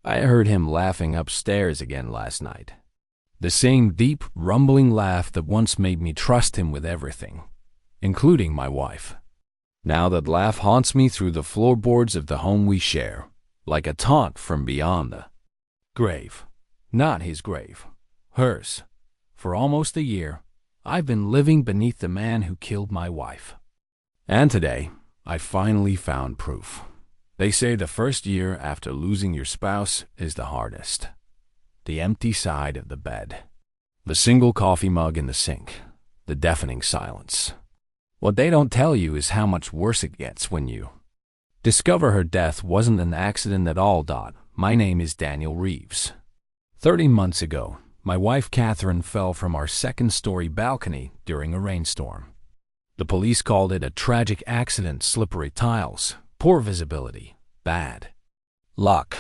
I heard him laughing upstairs again last night. The same deep, rumbling laugh that once made me trust him with everything, including my wife. Now that laugh haunts me through the floorboards of the home we share, like a taunt from beyond the grave. Not his grave, hers. For almost a year, I've been living beneath the man who killed my wife. And today, I finally found proof. They say the first year after losing your spouse is the hardest. The empty side of the bed. The single coffee mug in the sink. The deafening silence. What they don't tell you is how much worse it gets when you discover her death wasn't an accident at all. My name is Daniel Reeves. 30 months ago, my wife Catherine fell from our second-story balcony during a rainstorm. The police called it a tragic accident, slippery tiles, poor visibility, bad luck.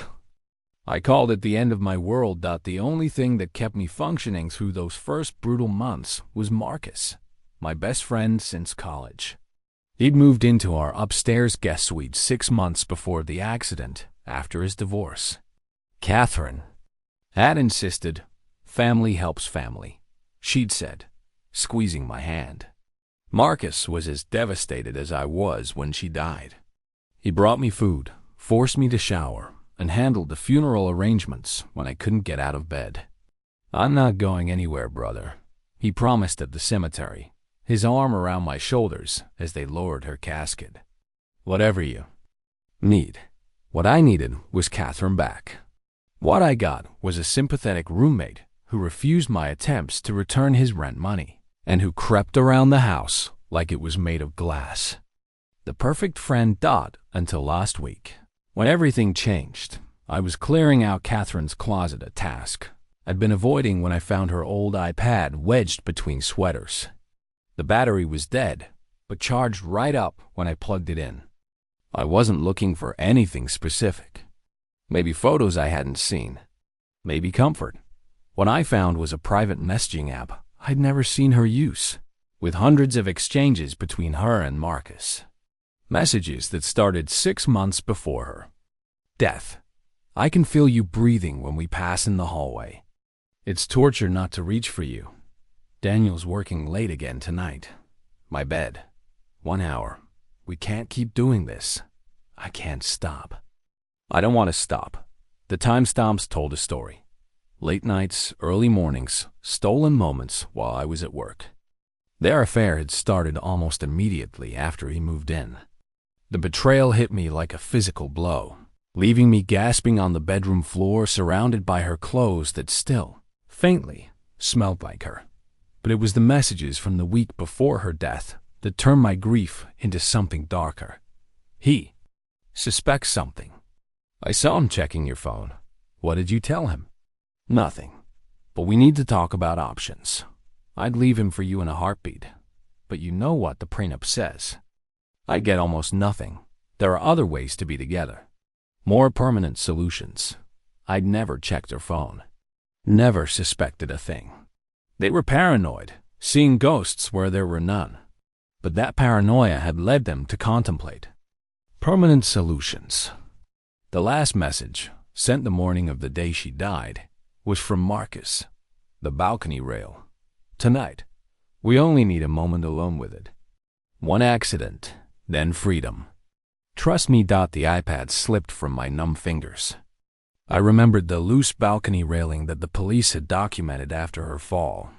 I called it the end of my world. The only thing that kept me functioning through those first brutal months was Marcus, my best friend since college. He'd moved into our upstairs guest suite 6 months before the accident, after his divorce. Catherine had insisted, family helps family, she'd said, squeezing my hand. Marcus was as devastated as I was when she died. He brought me food, forced me to shower, and handled the funeral arrangements when I couldn't get out of bed. I'm not going anywhere, brother, he promised at the cemetery, his arm around my shoulders as they lowered her casket. Whatever you need. What I needed was Catherine back. What I got was a sympathetic roommate who refused my attempts to return his rent money and who crept around the house like it was made of glass. The perfect friend. Until last week, when everything changed. I was clearing out Catherine's closet, a task I'd been avoiding when I found her old iPad wedged between sweaters. The battery was dead, but charged right up when I plugged it in. I wasn't looking for anything specific. Maybe photos I hadn't seen. Maybe comfort. What I found was a private messaging app I'd never seen her use, with hundreds of exchanges between her and Marcus. Messages that started 6 months before her. Death. I can feel you breathing when we pass in the hallway. It's torture not to reach for you. Daniel's working late again tonight. My bed. 1 hour. We can't keep doing this. I can't stop. I don't want to stop. The timestamps told a story. Late nights, early mornings, stolen moments while I was at work. Their affair had started almost immediately after he moved in. The betrayal hit me like a physical blow, leaving me gasping on the bedroom floor surrounded by her clothes that still, faintly, smelled like her. But it was the messages from the week before her death that turned my grief into something darker. He suspects something. I saw him checking your phone. What did you tell him? Nothing. But we need to talk about options. I'd leave him for you in a heartbeat. But you know what the prenup says. I get almost nothing. There are other ways to be together. More permanent solutions. I'd never checked her phone. Never suspected a thing. They were paranoid, seeing ghosts where there were none. But that paranoia had led them to contemplate permanent solutions. The last message, sent the morning of the day she died, was from Marcus. The balcony rail. Tonight, we only need a moment alone with it. One accident, then freedom. Trust me. The iPad slipped from my numb fingers. I remembered the loose balcony railing that the police had documented after her fall.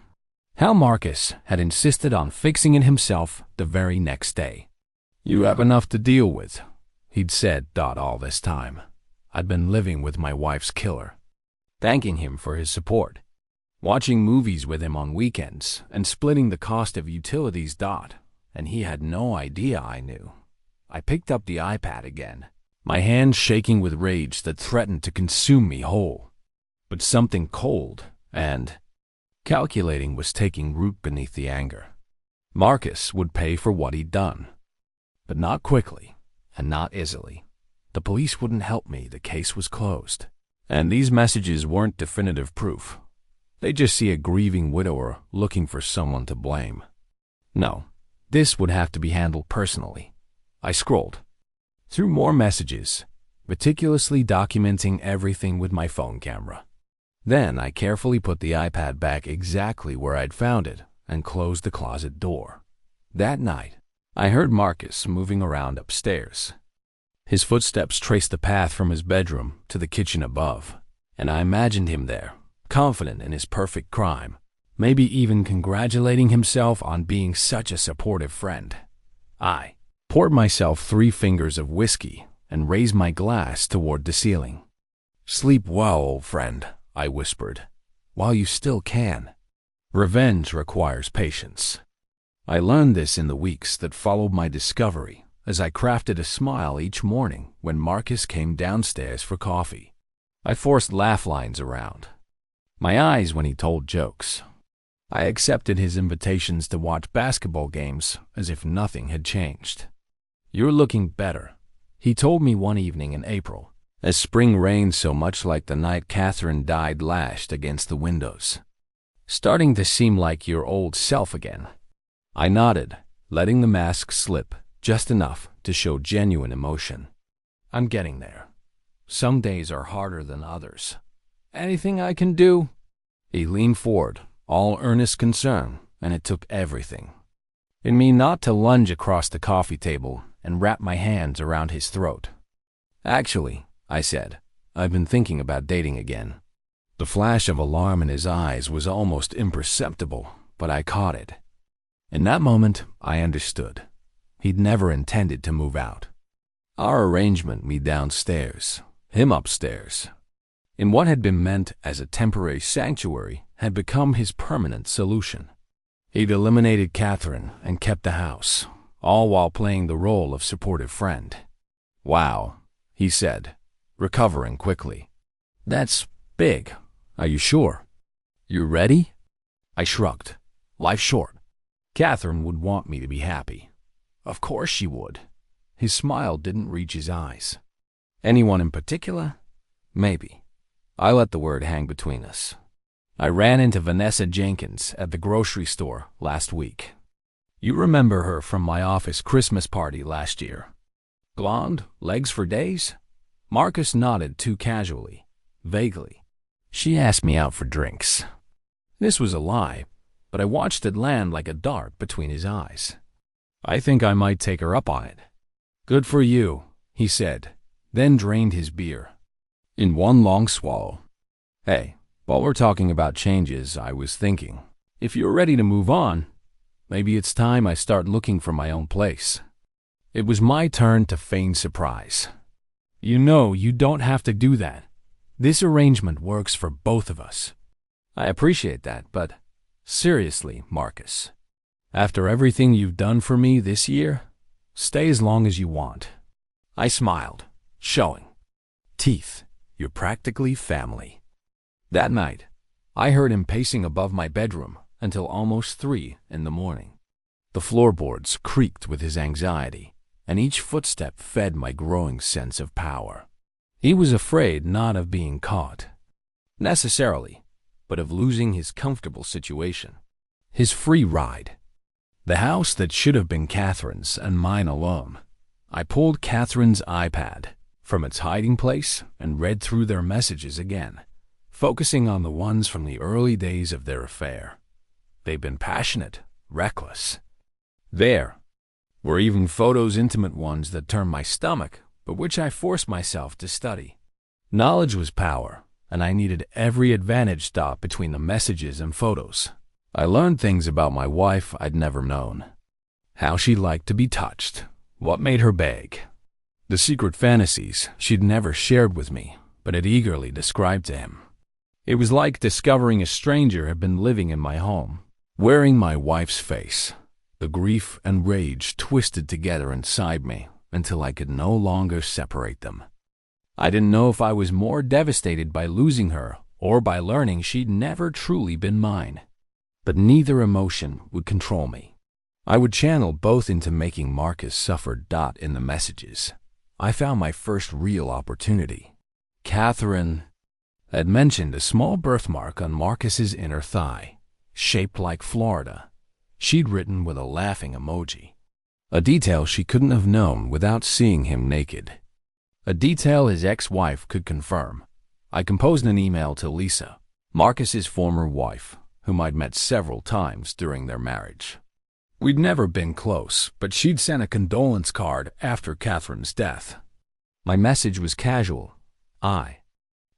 How Marcus had insisted on fixing it himself the very next day. You have enough to deal with, he'd said. All this time, I'd been living with my wife's killer, thanking him for his support, watching movies with him on weekends, and splitting the cost of utilities. And he had no idea I knew. I picked up the iPad again, my hands shaking with rage that threatened to consume me whole. But something cold and calculating was taking root beneath the anger. Marcus would pay for what he'd done, but not quickly and not easily. The police wouldn't help me. The case was closed. And these messages weren't definitive proof. They just see a grieving widower looking for someone to blame. No, this would have to be handled personally. I scrolled through more messages, meticulously documenting everything with my phone camera. Then I carefully put the iPad back exactly where I'd found it and closed the closet door. That night, I heard Marcus moving around upstairs. His footsteps traced the path from his bedroom to the kitchen above, and I imagined him there, confident in his perfect crime, maybe even congratulating himself on being such a supportive friend. I poured myself 3 fingers of whiskey and raised my glass toward the ceiling. "Sleep well, old friend," I whispered, "while you still can. Revenge requires patience." I learned this in the weeks that followed my discovery as I crafted a smile each morning when Marcus came downstairs for coffee. I forced laugh lines around my eyes when he told jokes. I accepted his invitations to watch basketball games as if nothing had changed. "You're looking better," he told me one evening in April, as spring rained so much like the night Catherine died lashed against the windows. "Starting to seem like your old self again." I nodded, letting the mask slip just enough to show genuine emotion. "I'm getting there. Some days are harder than others. Anything I can do?" He leaned forward, all earnest concern, and it took everything in me not to lunge across the coffee table and wrap my hands around his throat. "Actually," I said, "I've been thinking about dating again." The flash of alarm in his eyes was almost imperceptible, but I caught it. In that moment, I understood. He'd never intended to move out. Our arrangement, me downstairs, him upstairs, in what had been meant as a temporary sanctuary, had become his permanent solution. He'd eliminated Catherine and kept the house, all while playing the role of supportive friend. "Wow," he said, recovering quickly. "That's big. Are you sure? You ready?" I shrugged. "Life's short. Catherine would want me to be happy." "Of course she would." His smile didn't reach his eyes. "Anyone in particular?" "Maybe." I let the word hang between us. "I ran into Vanessa Jenkins at the grocery store last week. You remember her from my office Christmas party last year. Blonde, legs for days?" Marcus nodded too casually, vaguely. "She asked me out for drinks." This was a lie, but I watched it land like a dart between his eyes. "I think I might take her up on it." "Good for you," he said, then drained his beer in one long swallow. "Hey, while we're talking about changes, I was thinking, if you're ready to move on, maybe it's time I start looking for my own place." It was my turn to feign surprise. "You know you don't have to do that. This arrangement works for both of us." "I appreciate that, but seriously, Marcus, after everything you've done for me this year, stay as long as you want." I smiled, showing teeth. "You're practically family." That night, I heard him pacing above my bedroom until almost 3 in the morning. The floorboards creaked with his anxiety, and each footstep fed my growing sense of power. He was afraid not of being caught, necessarily, but of losing his comfortable situation, his free ride. The house that should have been Catherine's and mine alone. I pulled Catherine's iPad from its hiding place and read through their messages again, focusing on the ones from the early days of their affair. They'd been passionate, reckless. There were even photos, intimate ones that turned my stomach, but which I forced myself to study. Knowledge was power, and I needed every advantage stop between the messages and photos. I learned things about my wife I'd never known. How she liked to be touched, what made her beg, the secret fantasies she'd never shared with me, but had eagerly described to him. It was like discovering a stranger had been living in my home, wearing my wife's face. The grief and rage twisted together inside me until I could no longer separate them. I didn't know if I was more devastated by losing her or by learning she'd never truly been mine. But neither emotion would control me. I would channel both into making Marcus suffer. In the messages, I found my first real opportunity. Catherine had mentioned a small birthmark on Marcus's inner thigh, shaped like Florida. She'd written with a laughing emoji, a detail she couldn't have known without seeing him naked. a detail his ex-wife could confirm. I composed an email to Lisa, Marcus's former wife, whom I'd met several times during their marriage. We'd never been close, but she'd sent a condolence card after Catherine's death. My message was casual. I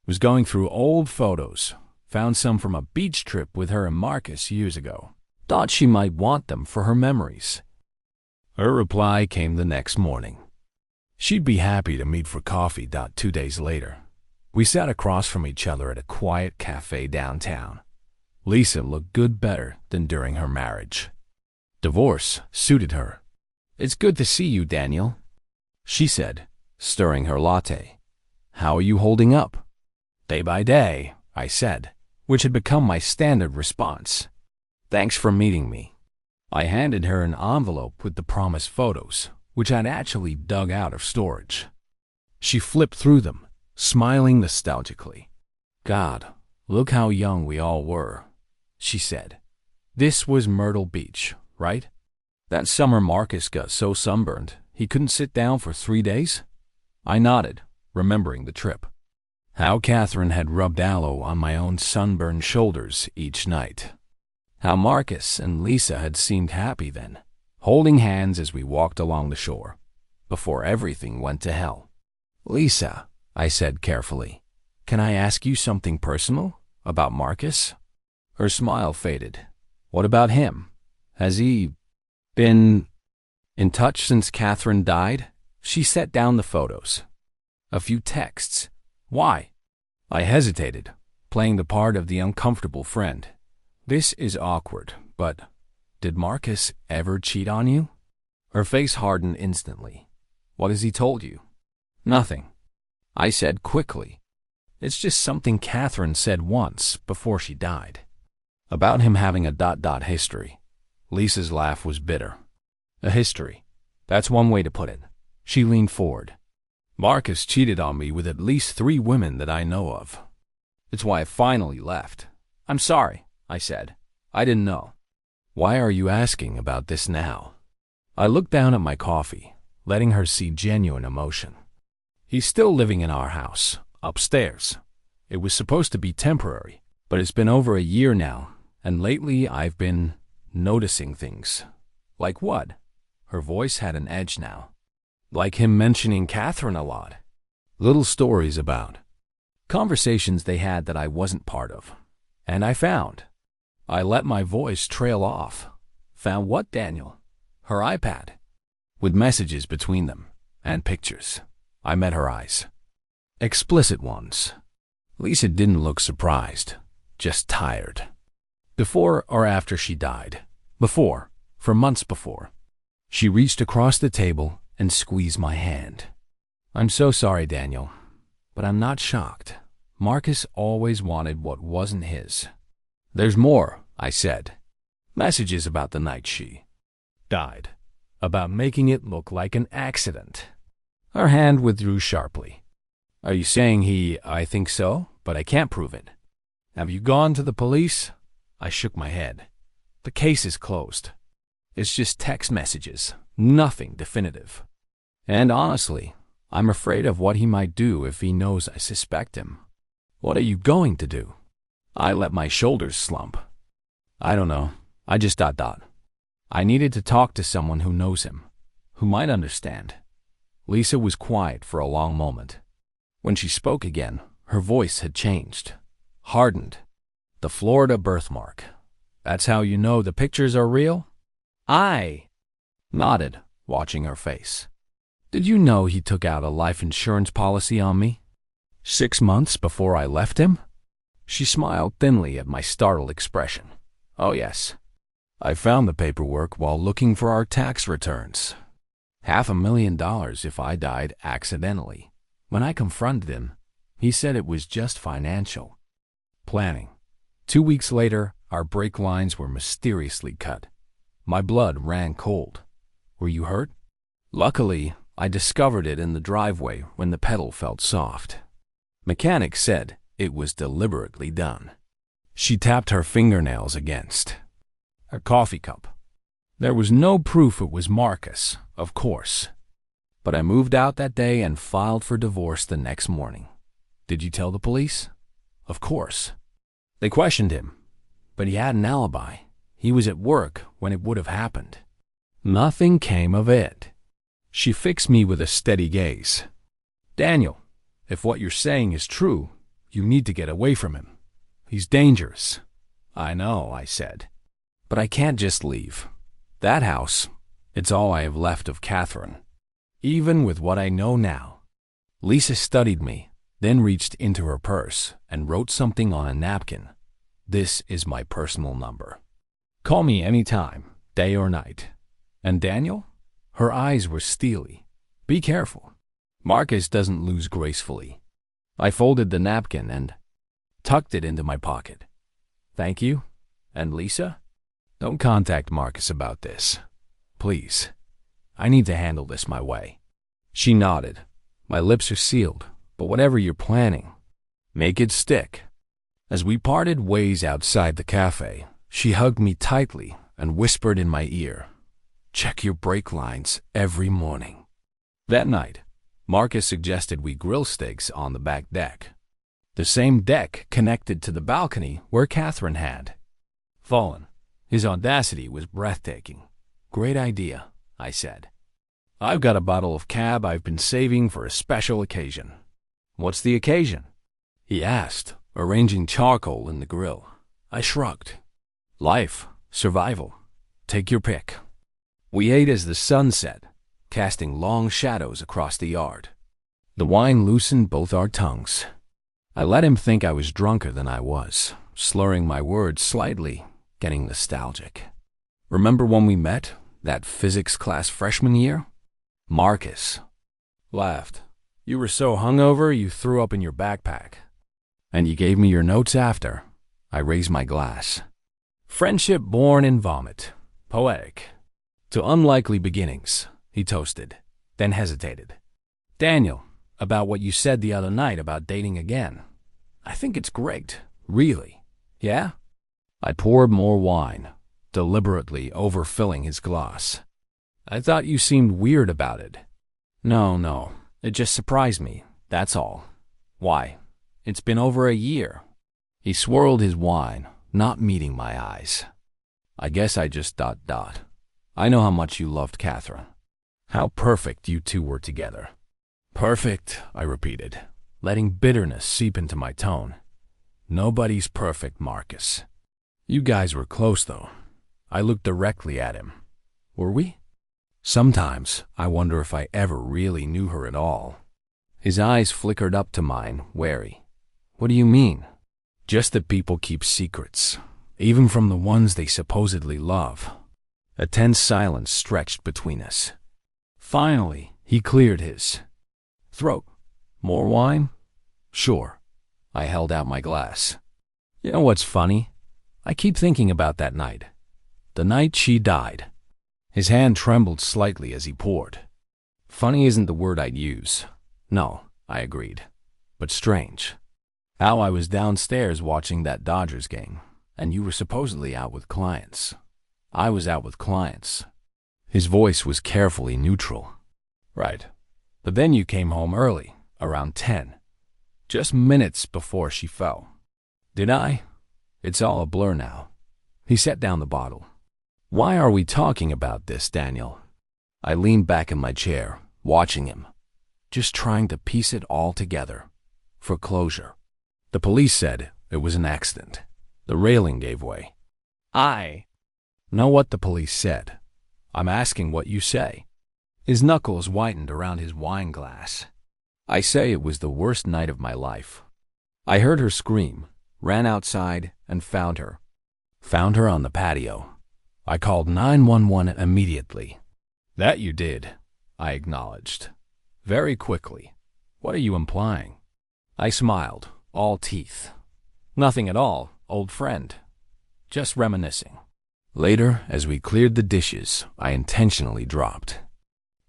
was going through old photos, found some from a beach trip with her and Marcus years ago. Thought she might want them for her memories. Her reply came the next morning. She'd be happy to meet for coffee. 2 days later, we sat across from each other at a quiet cafe downtown. Lisa looked better than during her marriage. Divorce suited her. "It's good to see you, Daniel," she said, stirring her latte. "How are you holding up?" "Day by day," I said, which had become my standard response. "Thanks for meeting me." I handed her an envelope with the promised photos, which I'd actually dug out of storage. She flipped through them, smiling nostalgically. "God, look how young we all were," she said. "This was Myrtle Beach, right? That summer Marcus got so sunburned he couldn't sit down for 3 days?" I nodded, remembering the trip. How Catherine had rubbed aloe on my own sunburned shoulders each night. How Marcus and Lisa had seemed happy then, holding hands as we walked along the shore, before everything went to hell. "Lisa," I said carefully, "can I ask you something personal about Marcus?" Her smile faded. "What about him? Has he been in touch since Catherine died?" She set down the photos. "A few texts. Why?" I hesitated, playing the part of the uncomfortable friend. "This is awkward, but did Marcus ever cheat on you?" Her face hardened instantly. "What has he told you?" "Nothing," I said quickly. "It's just something Catherine said once before she died. About him having a history." Lisa's laugh was bitter. "A history. That's one way to put it." She leaned forward. "Marcus cheated on me with at least 3 women that I know of. It's why I finally left." "I'm sorry," I said. "I didn't know." "Why are you asking about this now?" I looked down at my coffee, letting her see genuine emotion. "He's still living in our house, upstairs. It was supposed to be temporary, but it's been over a year now, and lately I've been noticing things." "Like what?" Her voice had an edge now. "Like him mentioning Catherine a lot. Little stories about conversations they had that I wasn't part of. And I let my voice trail off. Found what, Daniel?" "Her iPad, with messages between them, and pictures." I met her eyes. Explicit ones. Lisa didn't look surprised, just tired. "Before or after she died?" "Before, for months before." She reached across the table and squeezed my hand. "I'm so sorry, Daniel, but I'm not shocked. Marcus always wanted what wasn't his." "There's more," I said. "Messages about the night she died, about making it look like an accident." Her hand withdrew sharply. "Are you saying I think so, but I can't prove it." "Have you gone to the police?" I shook my head. "The case is closed. It's just text messages, nothing definitive. And honestly, I'm afraid of what he might do if he knows I suspect him." "What are you going to do?" I let my shoulders slump. "I don't know. I just ... I needed to talk to someone who knows him, who might understand." Lisa was quiet for a long moment. When she spoke again, her voice had changed, hardened. "The Florida birthmark. That's how you know the pictures are real?" I nodded, watching her face. "Did you know he took out a life insurance policy on me 6 months before I left him?" She smiled thinly at my startled expression. "Oh, yes. I found the paperwork while looking for our tax returns. $500,000 if I died accidentally. When I confronted him, he said it was just financial planning. 2 weeks later, our brake lines were mysteriously cut. My blood ran cold. Were you hurt?" "Luckily, I discovered it in the driveway when the pedal felt soft. Mechanics said it was deliberately done." She tapped her fingernails against her coffee cup. "There was no proof it was Marcus, of course." But I moved out that day and filed for divorce the next morning. Did you tell the police? Of course. They questioned him, but he had an alibi. He was at work when it would have happened. Nothing came of it. She fixed me with a steady gaze. Daniel, if what you're saying is true, you need to get away from him. He's dangerous. I know, I said. But I can't just leave. That house, it's all I have left of Catherine. Even with what I know now. Lisa studied me, then reached into her purse and wrote something on a napkin. This is my personal number. Call me anytime, day or night. And Daniel? Her eyes were steely. Be careful. Marcus doesn't lose gracefully. I folded the napkin and tucked it into my pocket. Thank you. And Lisa? Don't contact Marcus about this. Please. I need to handle this my way. She nodded. My lips are sealed, but whatever you're planning, make it stick. As we parted ways outside the cafe, she hugged me tightly and whispered in my ear, check your brake lines every morning. That night, Marcus suggested we grill steaks on the back deck. The same deck connected to the balcony where Catherine had fallen. His audacity was breathtaking. Great idea, I said. I've got a bottle of Cab I've been saving for a special occasion. What's the occasion? He asked, arranging charcoal in the grill. I shrugged. Life, survival. Take your pick. We ate as the sun set, casting long shadows across the yard. The wine loosened both our tongues. I let him think I was drunker than I was, slurring my words slightly, getting nostalgic. Remember when we met, that physics class freshman year? Marcus laughed. You were so hungover you threw up in your backpack. And you gave me your notes after. I raised my glass. Friendship born in vomit. Poetic. To unlikely beginnings, he toasted, then hesitated. Daniel, about what you said the other night about dating again. I think it's great, really. Yeah? I poured more wine, deliberately overfilling his glass. I thought you seemed weird about it. No, it just surprised me, that's all. Why? It's been over a year. He swirled his wine, not meeting my eyes. I guess I just ... I know how much you loved Catherine. How perfect you two were together. Perfect, I repeated, letting bitterness seep into my tone. Nobody's perfect, Marcus. You guys were close, though. I looked directly at him. Were we? Sometimes I wonder if I ever really knew her at all. His eyes flickered up to mine, wary. What do you mean? Just that people keep secrets, even from the ones they supposedly love. A tense silence stretched between us. Finally, he cleared his throat. More wine? Sure. I held out my glass. You know what's funny? I keep thinking about that night. The night she died. His hand trembled slightly as he poured. Funny isn't the word I'd use. No, I agreed. But strange. How I was downstairs watching that Dodgers game, and you were supposedly out with clients. I was out with clients. His voice was carefully neutral. Right. But then you came home early, around 10. Just minutes before she fell. Did I? It's all a blur now. He set down the bottle. Why are we talking about this, Daniel? I leaned back in my chair, watching him, just trying to piece it all together, for closure. The police said it was an accident. The railing gave way. I know what the police said. I'm asking what you say. His knuckles whitened around his wine glass. I say it was the worst night of my life. I heard her scream, ran outside, and found her. Found her on the patio. I called 911 immediately. That you did, I acknowledged. Very quickly. What are you implying? I smiled, all teeth. Nothing at all, old friend. Just reminiscing. Later, as we cleared the dishes, I intentionally dropped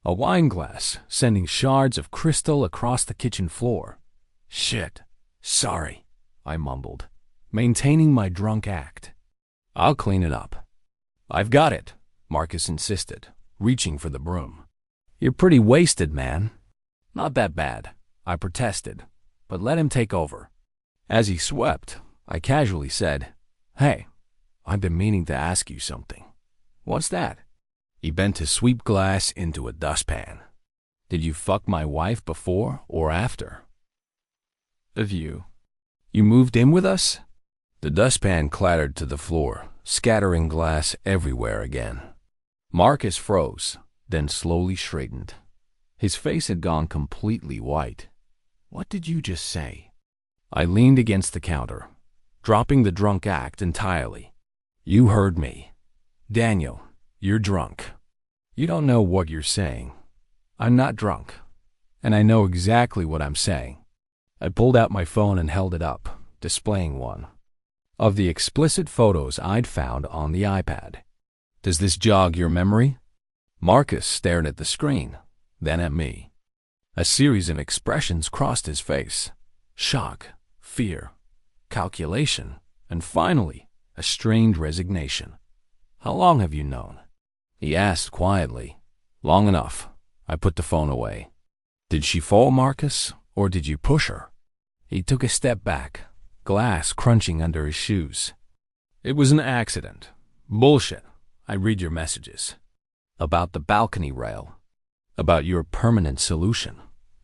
a wine glass, sending shards of crystal across the kitchen floor. Shit. Sorry, I mumbled, maintaining my drunk act. I'll clean it up. I've got it, Marcus insisted, reaching for the broom. You're pretty wasted, man. Not that bad, I protested, but let him take over. As he swept, I casually said, Hey, I've been meaning to ask you something. What's that? He bent to sweep glass into a dustpan. Did you fuck my wife before or after? The view. You moved in with us? The dustpan clattered to the floor, scattering glass everywhere again. Marcus froze, then slowly straightened. His face had gone completely white. What did you just say? I leaned against the counter, dropping the drunk act entirely. You heard me. Daniel, you're drunk. You don't know what you're saying. I'm not drunk, and I know exactly what I'm saying. I pulled out my phone and held it up, displaying one of the explicit photos I'd found on the iPad. Does this jog your memory? Marcus stared at the screen, then at me. A series of expressions crossed his face. Shock, fear, calculation, and finally, a strained resignation. How long have you known? He asked quietly. Long enough. I put the phone away. Did she fall, Marcus, or did you push her? He took a step back, glass crunching under his shoes. It was an accident. Bullshit. I read your messages. About the balcony rail. About your permanent solution.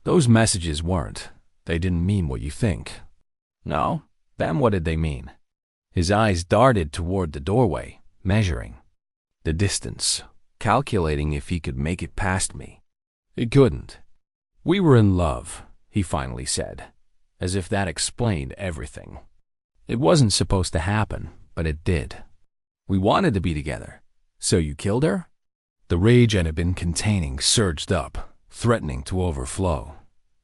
Those messages weren't. They didn't mean what you think. No? Then what did they mean? His eyes darted toward the doorway, measuring the distance, calculating if he could make it past me. He couldn't. We were in love, he finally said, as if that explained everything. It wasn't supposed to happen, but it did. We wanted to be together. So you killed her? The rage I had been containing surged up, threatening to overflow.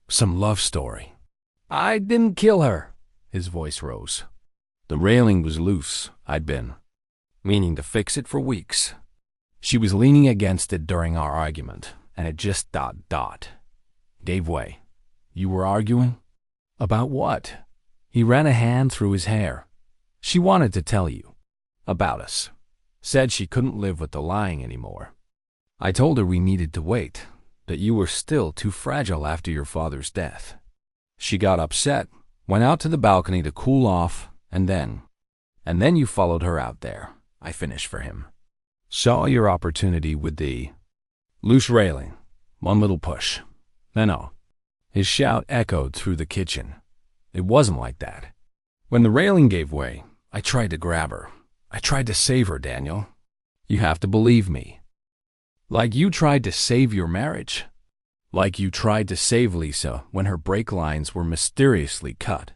Some love story. I didn't kill her. His voice rose. The railing was loose, I'd been meaning to fix it for weeks. She was leaning against it during our argument, and it just gave way. You were arguing? About what? He ran a hand through his hair. She wanted to tell you. About us. Said she couldn't live with the lying anymore. I told her we needed to wait, that you were still too fragile after your father's death. She got upset, went out to the balcony to cool off, and then you followed her out there. I finished for him. Saw your opportunity with the loose railing. One little push. Then His shout echoed through the kitchen. It wasn't like that. When the railing gave way, I tried to grab her. I tried to save her, Daniel. You have to believe me. Like you tried to save your marriage. Like you tried to save Lisa when her brake lines were mysteriously cut.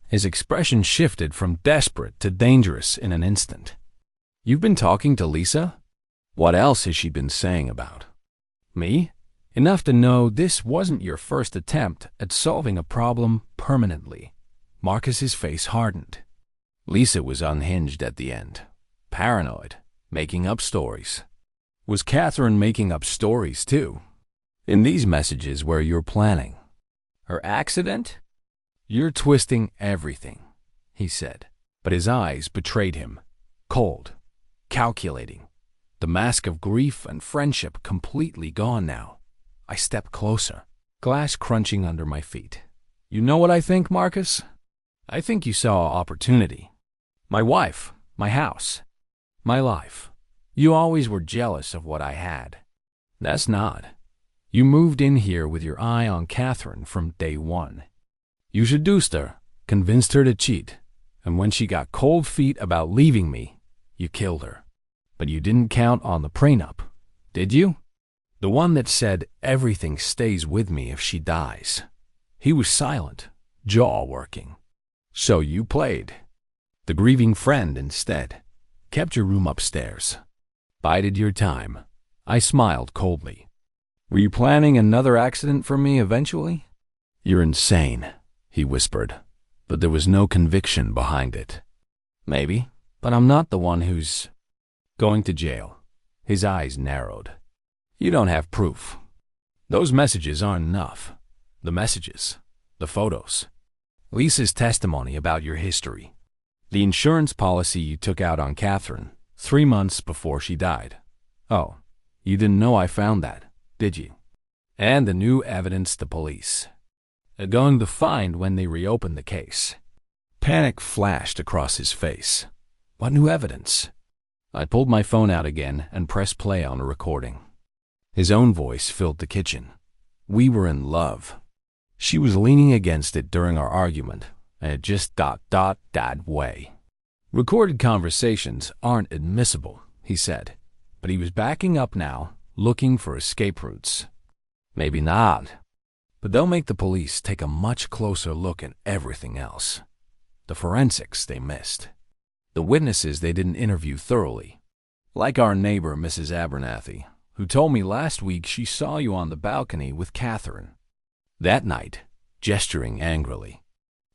His expression shifted from desperate to dangerous in an instant. You've been talking to Lisa? What else has she been saying about me? Enough to know this wasn't your first attempt at solving a problem permanently. Marcus's face hardened. Lisa was unhinged at the end. Paranoid. Making up stories. Was Catherine making up stories too? In these messages where you're planning. Her accident? You're twisting everything, he said. But his eyes betrayed him. Cold. Calculating. The mask of grief and friendship completely gone now. I stepped closer, glass crunching under my feet. You know what I think, Marcus? I think you saw opportunity. My wife, my house, my life. You always were jealous of what I had. That's not. You moved in here with your eye on Catherine from day one. You seduced her, convinced her to cheat, and when she got cold feet about leaving me, you killed her. But you didn't count on the prenup, did you? The one that said everything stays with me if she dies. He was silent, jaw working. So you played. The grieving friend instead. Kept your room upstairs. Bided your time. I smiled coldly. Were you planning another accident for me eventually? You're insane, he whispered, but there was no conviction behind it. Maybe, but I'm not the one who's going to jail. His eyes narrowed. You don't have proof. Those messages aren't enough. The messages, the photos, Lisa's testimony about your history, the insurance policy you took out on Catherine 3 months before she died. Oh, you didn't know I found that, did you? and the new evidence the police are going to find when they reopen the case. Panic flashed across his face. What new evidence? I pulled my phone out again and pressed play on a recording. His own voice filled the kitchen. We were in love. She was leaning against it during our argument, and it just got that way. Recorded conversations aren't admissible, he said, but he was backing up now, looking for escape routes. Maybe not, but they'll make the police take a much closer look at everything else. The forensics they missed. The witnesses they didn't interview thoroughly. Like our neighbor, Mrs. Abernathy, who told me last week she saw you on the balcony with Catherine. That night, gesturing angrily.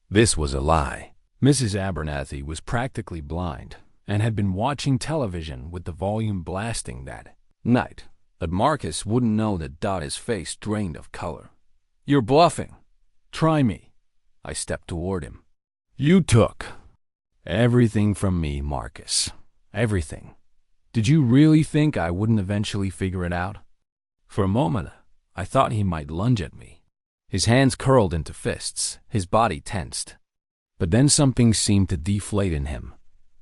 This was a lie. Mrs. Abernathy was practically blind and had been watching television with the volume blasting that night. But Marcus wouldn't know that his face drained of color. You're bluffing. Try me. I stepped toward him. You took everything from me, Marcus. Everything. Did you really think I wouldn't eventually figure it out? For a moment, I thought he might lunge at me. His hands curled into fists, his body tensed. But then something seemed to deflate in him.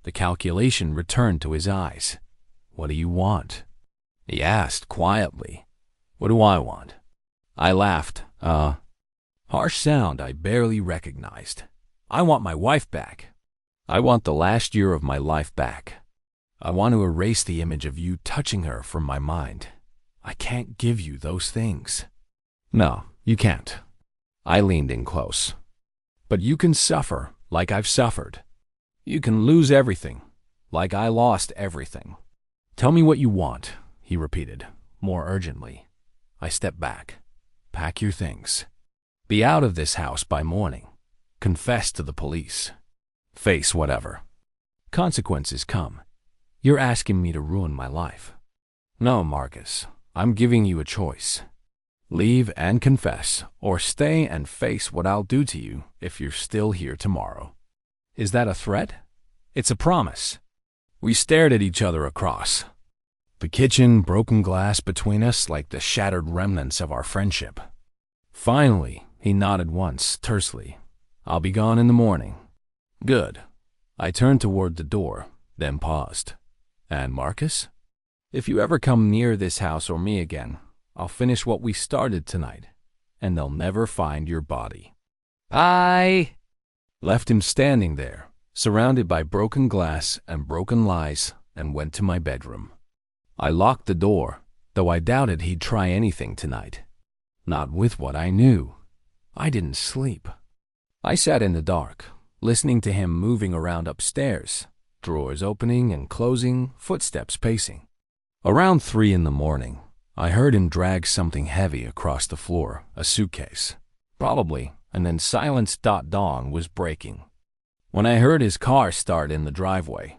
The calculation returned to his eyes. What do you want? He asked quietly. What do I want? I laughed. Harsh sound I barely recognized. I want my wife back. I want the last year of my life back. I want to erase the image of you touching her from my mind. I can't give you those things. No, you can't. I leaned in close. But you can suffer like I've suffered. You can lose everything, like I lost everything. Tell me what you want, he repeated, more urgently. I stepped back. Pack your things. Be out of this house by morning. Confess to the police. Face whatever. Consequences come. You're asking me to ruin my life. No, Marcus, I'm giving you a choice. Leave and confess, or stay and face what I'll do to you if you're still here tomorrow. Is that a threat? It's a promise. We stared at each other across. The kitchen, broken glass between us like the shattered remnants of our friendship. Finally, he nodded once, tersely. I'll be gone in the morning. Good. I turned toward the door, then paused. And Marcus? If you ever come near this house or me again, I'll finish what we started tonight, and they'll never find your body. I left him standing there, surrounded by broken glass and broken lies, and went to my bedroom. I locked the door, though I doubted he'd try anything tonight. Not with what I knew. I didn't sleep. I sat in the dark, listening to him moving around upstairs, drawers opening and closing, footsteps pacing. Around 3 in the morning, I heard him drag something heavy across the floor, a suitcase. Probably, and then silence. Dawn was breaking. When I heard his car start in the driveway.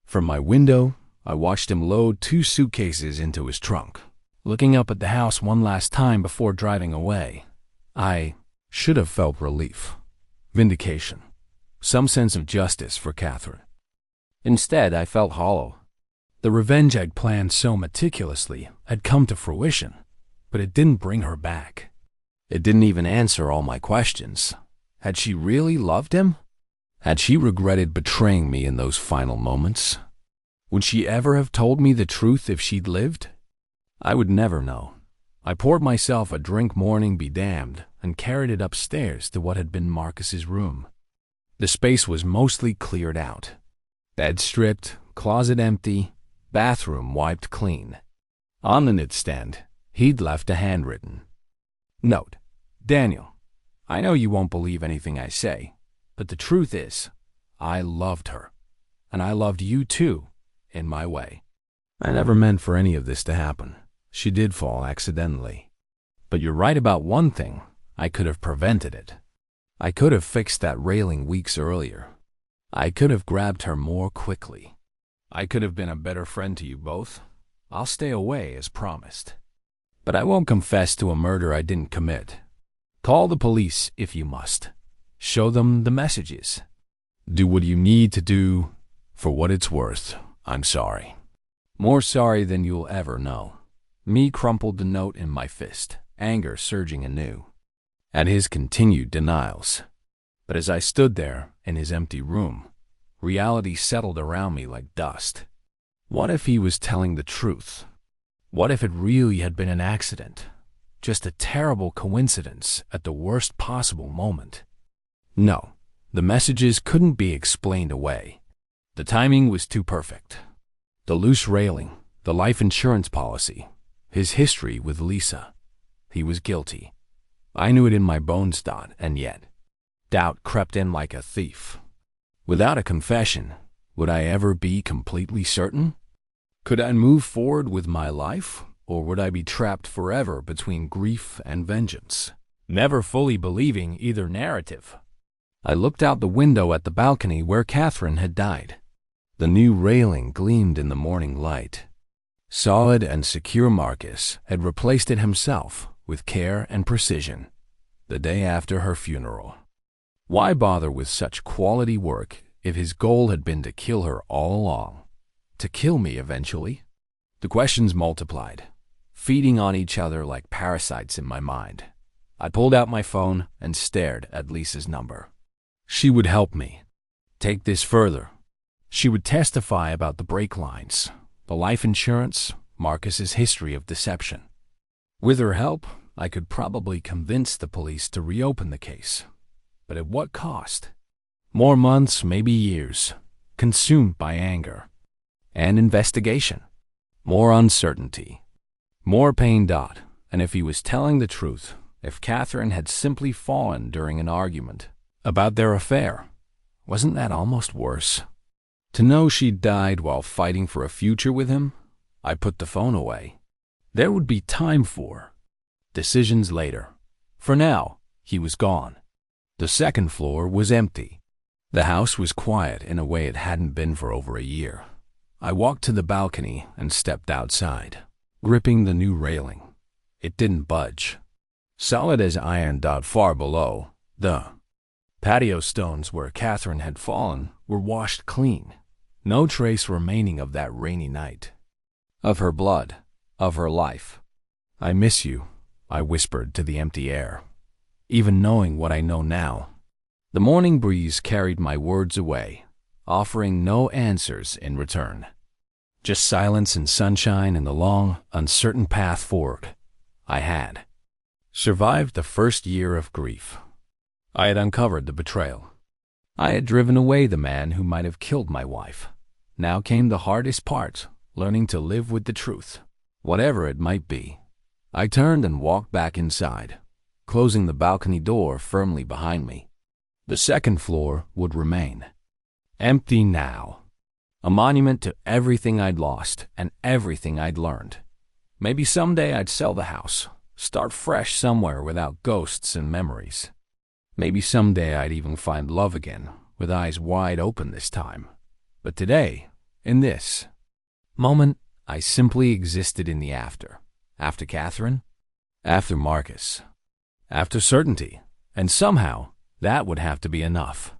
From my window, I watched him load 2 suitcases into his trunk. Looking up at the house one last time before driving away, I should have felt relief, vindication, some sense of justice for Catherine. Instead, I felt hollow. The revenge I'd planned so meticulously had come to fruition, but it didn't bring her back. It didn't even answer all my questions. Had she really loved him? Had she regretted betraying me in those final moments? Would she ever have told me the truth if she'd lived? I would never know. I poured myself a drink, morning be damned, and carried it upstairs to what had been Marcus's room. The space was mostly cleared out. Bed stripped, closet empty, bathroom wiped clean. On the nightstand, he'd left a handwritten note. Daniel, I know you won't believe anything I say, but the truth is, I loved her. And I loved you too, in my way. I never meant for any of this to happen. She did fall accidentally. But you're right about one thing. I could have prevented it. I could have fixed that railing weeks earlier. I could have grabbed her more quickly. I could have been a better friend to you both. I'll stay away as promised. But I won't confess to a murder I didn't commit. Call the police if you must. Show them the messages. Do what you need to do. For what it's worth, I'm sorry. More sorry than you'll ever know. Me crumpled the note in my fist. anger surging anew at his continued denials. But as I stood there in his empty room, reality settled around me like dust. What if he was telling the truth? What if it really had been an accident? Just a terrible coincidence at the worst possible moment? No, the messages couldn't be explained away. The timing was too perfect. The loose railing, the life insurance policy, his history with Lisa. He was guilty. I knew it in my bones, and yet doubt crept in like a thief. Without a confession, would I ever be completely certain? Could I move forward with my life, or would I be trapped forever between grief and vengeance, never fully believing either narrative? I looked out the window at the balcony where Catherine had died. The new railing gleamed in the morning light. Solid and secure, Marcus had replaced it himself with care and precision the day after her funeral. Why bother with such quality work if his goal had been to kill her all along? To kill me eventually? The questions multiplied, feeding on each other like parasites in my mind. I pulled out my phone and stared at Lisa's number. She would help me take this further. She would testify about the brake lines, the life insurance, Marcus's history of deception. With her help, I could probably convince the police to reopen the case. But at what cost? More months, maybe years, consumed by anger and investigation. More uncertainty, more pain. And if he was telling the truth, if Catherine had simply fallen during an argument about their affair, wasn't that almost worse? To know she died while fighting for a future with him? I put the phone away. There would be time for decisions later. For now, he was gone. The second floor was empty. The house was quiet in a way it hadn't been for over a year. I walked to the balcony and stepped outside, gripping the new railing. It didn't budge. Solid as iron. Far below, the patio stones where Catherine had fallen were washed clean. No trace remaining of that rainy night, of her blood, of her life. I miss you, I whispered to the empty air. Even knowing what I know now, the morning breeze carried my words away, offering no answers in return. Just silence and sunshine and the long, uncertain path forward. I had survived the first year of grief. I had uncovered the betrayal. I had driven away the man who might have killed my wife. Now came the hardest part, learning to live with the truth, whatever it might be. I turned and walked back inside, closing the balcony door firmly behind me. The second floor would remain empty now, a monument to everything I'd lost and everything I'd learned. Maybe someday I'd sell the house, start fresh somewhere without ghosts and memories. Maybe someday I'd even find love again, with eyes wide open this time. But today, in this moment, I simply existed in the after. After Catherine, after Marcus, after certainty, and somehow that would have to be enough.